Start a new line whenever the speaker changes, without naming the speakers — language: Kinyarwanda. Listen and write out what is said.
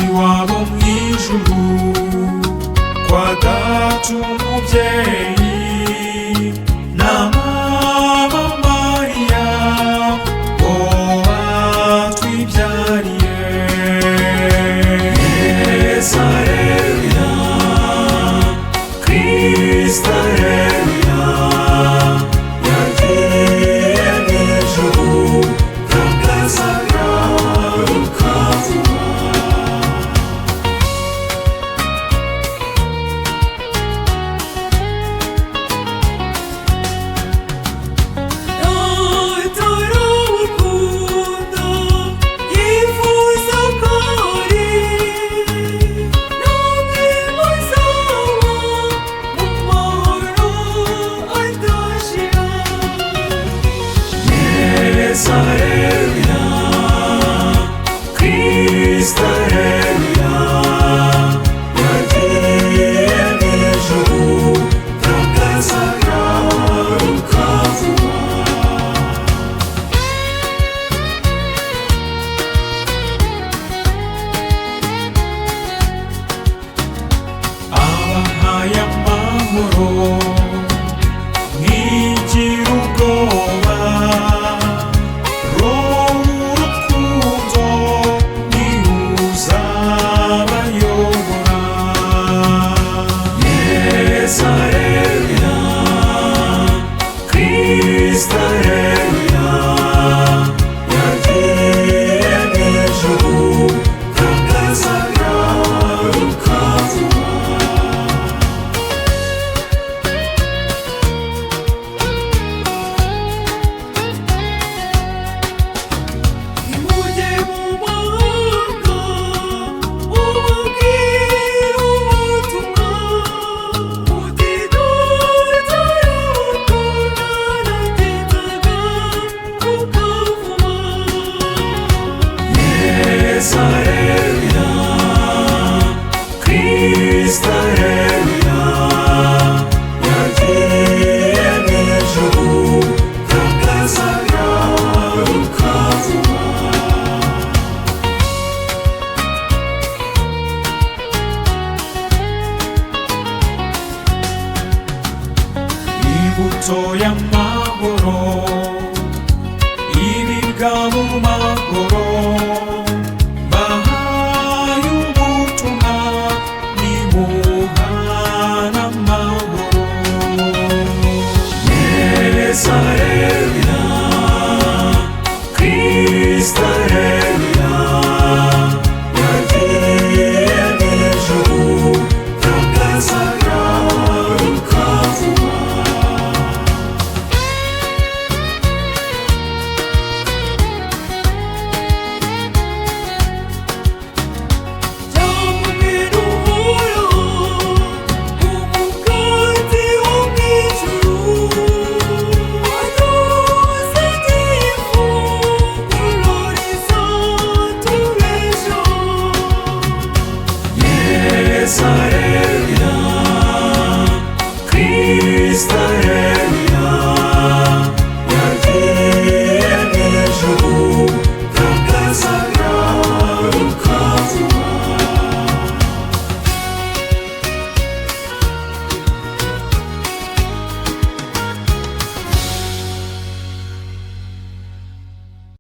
iwabo mw'ijuru kwa data umuvyeyi na mama Mariya bo batwivyariye. Yesu areruya, Kristo areruya, yagiye mw'ijuru kagazagaruka vuba. Yesu areruya, Kristo areruya, yagiye mw'ijuru kagazagaruka vuba. Abahaye amahoro ntigira ubwoba, Yesu areruya, Kristo areruya, yagiye mw'ijuru kagazagaruka vuba. Nimujye mu mahanga mubabwire ubutumwa, Yesu areruya, Kristo areruya, yagiye mw'ijuru kagazagaruka vuba. Imbuto y'amahoro ibibwa mu